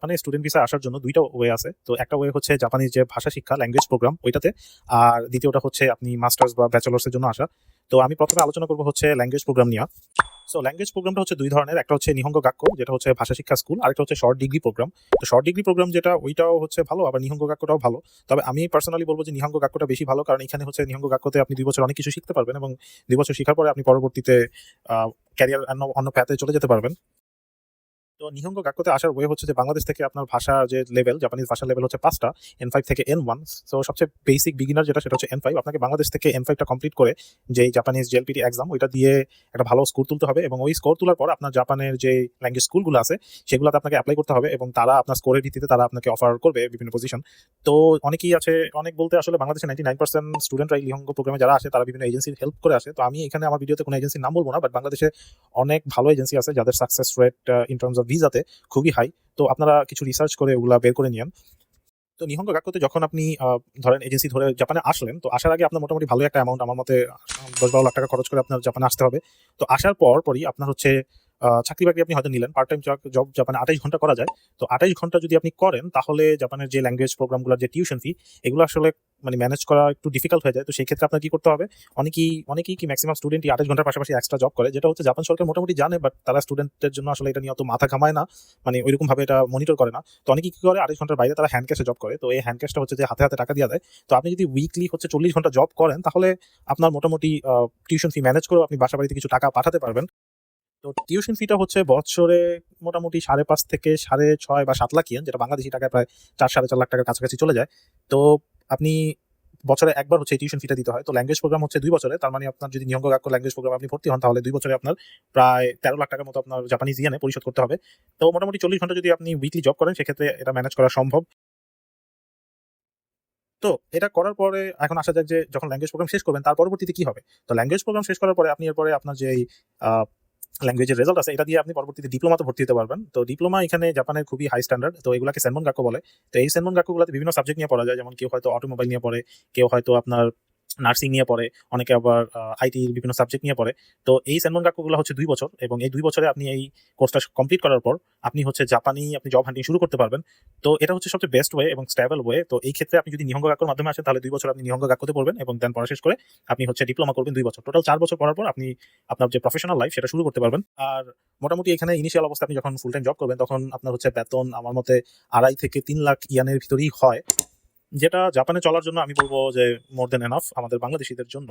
মানে student visa আসার জন্য ২ টা ওয়ে আছে। তো একটা ওয়ে হচ্ছে জাপানিজ যে ভাষা শিক্ষা ল্যাঙ্গুয়েজ প্রোগ্রাম ওইটাতে। আর দ্বিতীয়টা হচ্ছে আপনি মাস্টার্স বা ব্যাচেলরস এর জন্য আসা। তো আমি ১ম এ আলোচনা করব হচ্ছে ল্যাঙ্গুয়েজ প্রোগ্রাম নিয়া। সো ল্যাঙ্গুয়েজ প্রোগ্রামটা হচ্ছে ২ ধরনের। একটা হচ্ছে নিহঙ্গ গাক্কো যেটা হচ্ছে ভাষা শিক্ষা স্কুল, আরেকটা হচ্ছে শর্ট ডিগ্রি প্রোগ্রাম। তো শর্ট ডিগ্রি প্রোগ্রাম যেটা ওইটাও হচ্ছে ভালো, আবার নিহঙ্গ গাক্কোটাও ভালো। তবে আমি পার্সোনালি বলব যে নিহঙ্গ গাক্কোটা বেশি ভালো, কারণ এখানে হচ্ছে নিহঙ্গ গাক্কোতে আপনি ২ বছর অনেক কিছু শিখতে পারবেন এবং ২ বছর শিখার পরে আপনি পরবর্তীতে ক্যারিয়ার অন্য প্যাথে চলে যেতে পারবেন। তো নিহঙ্গ গাক্কোতে আসার ওয়ে হচ্ছে যে বাংলাদেশ থেকে আপনার ভাষার যে লেভেল, জাপানিজ ভাষার লেভেল হচ্ছে ৫টা, N5 থেকে N1। সো সবচেয়ে বেসিক বিগিনার যেটা সেটা হচ্ছে N5। আপনাকে বাংলাদেশ থেকে N5 টা কমপ্লিট করে যে জাপানিজ জেএলপিটি এক্সাম ওইটা দিয়ে একটা ভালো স্কোর তুলতে হবে, এবং ওই স্কোর তোলার পর আপনার জাপানের যে ল্যাঙ্গুয়েজ স্কুলগুলো আছে সেগুলোতে আপনাকে অ্যাপ্লাই করতে হবে, এবং তারা আপনার স্কোরের ভিত্তিতে তারা আপনাকে অফার করবে বিভিন্ন পজিশন। তো অনেকেই আছে, অনেক বলতে আসলে বাংলাদেশের 99% স্টুডেন্টরা এই নিহঙ্গ প্রোগ্রামে যারা আসে তারা বিভিন্ন এজেন্সির হেল্প করে আসে। তো আমি এখানে আমার ভিডিওতে কোনো এজেন্সির নাম বলবো না, বাট বাংলাদেশে অনেক ভালো এজেন্সি আছে যাদের success rate in terms of ভিসাতে খুবই হাই। তো আপনারা কিছু রিসার্চ করে ওগুলা বের করে নিয়েন। তো নিহঙ্গ গাক্কোতে যখন আপনি ধরেন এজেন্সি ধরে জাপানে আসলেন, তো আসার আগে আপনার মোটামুটি ভালো একটা অ্যামাউন্ট, আমার মতে ১০-১২ লাখ টাকা খরচ করে আপনার জাপানে আসতে হবে। তো আসার পরই আপনার হচ্ছে চাকরি বাকরি আপনি হয়তো নিলেন, পার্ট টাইম জব জাপানে ২৮ ঘন্টা করা যায়। তো ২৮ ঘন্টা যদি আপনি করেন তাহলে জাপানের যে ল্যাঙ্গুয়েজ প্রোগ্রামগুলোর যে টিউশন ফি এগুলো আসলে মানে ম্যানেজ করা একটু ডিফিকাল্ট হয়ে যায়। তো সেই ক্ষেত্রে আপনার কি করতে হবে, অনেকেই কি ম্যাক্সিমাম স্টুডেন্টই ২৮ ঘন্টার পাশাপাশি এক্সট্রা জব করে, যেটা হচ্ছে জাপান সরকার মোটামুটি জানে, বাট তারা স্টুডেন্টের জন্য আসলে এটা নিয়ে অত মাথা ঘামায় না, মানে ওইরকম ভাবে এটা মনিটর করে না। তো অনেকেই কি করে ২৮ ঘন্টার বাইরে তারা হ্যান্ড ক্যাশে জব করে। তো এই হ্যান্ড ক্যাশটা হচ্ছে যে হাতে হাতে টাকা দিয়ে দেয়। তো আপনি যদি উইকলি হচ্ছে ৪০ ঘন্টা জব করেন তাহলে আপনার মোটামুটি টিউশন ফি ম্যানেজ করেও আপনি বাসা বাড়িতে কিছু টাকা পাঠাতে পারবেন। তো টিউশন ফিটা হচ্ছে বছরে মোটামুটি ৫.৫ থেকে ৬.৫ বা ৭ লাখ ইয়েন, যেটা বাংলাদেশী টাকায় প্রায় ৪-৪.৫ লাখ টাকার কাছাকাছি চলে যায়। তো আপনি বছরে একবার হচ্ছে এই টিউশন ফিটা দিতে হয়। তো ল্যাঙ্গুয়েজ প্রোগ্রাম হচ্ছে ২ বছরে। তার মানে আপনার যদি নিহঙ্গ গাক্কো ল্যাঙ্গুয়েজ প্রোগ্রামে আপনি ভর্তি হন তাহলে ২ বছরে আপনার প্রায় ১৩ লাখ টাকার মতো আপনার জাপানিজ ইয়েনে পরিশোধ করতে হবে। তো মোটামুটি ৪০ ঘন্টা যদি আপনি উইকলি জব করেন সেক্ষেত্রে এটা ম্যানেজ করা সম্ভব। তো এটা করার পরে এখন আসা যাক যে যখন ল্যাঙ্গুয়েজ প্রোগ্রাম শেষ করবেন তার পরবর্তীতে কি হবে? তো ল্যাঙ্গুয়েজ প্রোগ্রাম শেষ করার পরে আপনি এরপরে আপনার যেই আ ল্যাঙ্গুয়েজের রেজাল্ট আছে এটা দিয়ে আপনি পরবর্তীতে ডিপ্লোমাতে ভর্তি হতে পারবেন। তো ডিপ্লোমা এখানে জাপানের খুবই হাই স্ট্যান্ডার্ড। তো এগুলাকে সেনমন গাক্কো বলে। তো এই সেনমন গাক্কোগুলাতে বিভিন্ন সাবজেক্ট নিয়ে পড়া যায়। যেমন কেউ হয়তো অটোমোবাইল নিয়ে পড়ে, কেউ হয়তো আপনার নার্সিং নিয়ে পড়ে, অনেকে আবার আইটির বিভিন্ন সাবজেক্ট নিয়ে পড়ে। তো এই সেনমন গাক্কোগুলো হচ্ছে ২ বছর, এবং এই ২ বছরে আপনি এই কোর্সটা কমপ্লিট করার পর আপনি হচ্ছে আপনি জব হান্টিং শুরু করতে পারবেন। তো এটা হচ্ছে সবচেয়ে বেস্ট ওয়ে এবং স্টেবল ওয়ে। তো এই ক্ষেত্রে আপনি যদি নিহঙ্গ গাক্কোর মাধ্যমে আসেন তাহলে ২ বছর আপনি নিহঙ্গ গাক্কোতে পড়বেন এবং দেন পড়া শেষ করে আপনি হচ্ছে ডিপ্লোমা করবেন ২ বছর। টোটাল ৪ বছর পড়ার পর আপনি আপনার যে প্রফেশনাল লাইফ সেটা শুরু করতে পারবেন। আর মোটামুটি এখানে ইনিশিয়াল অবস্থায় আপনি যখন ফুল টাইম জব করবেন তখন আপনার হচ্ছে বেতন আমার মতে ২.৫ থেকে ৩ লাখ ইয়ানের ভিতরেই হয়। যেটা জাপানে চলার জন্য আমি বলব যে মোর দ্যান এনাফ আমাদের বাংলাদেশীদের জন্য।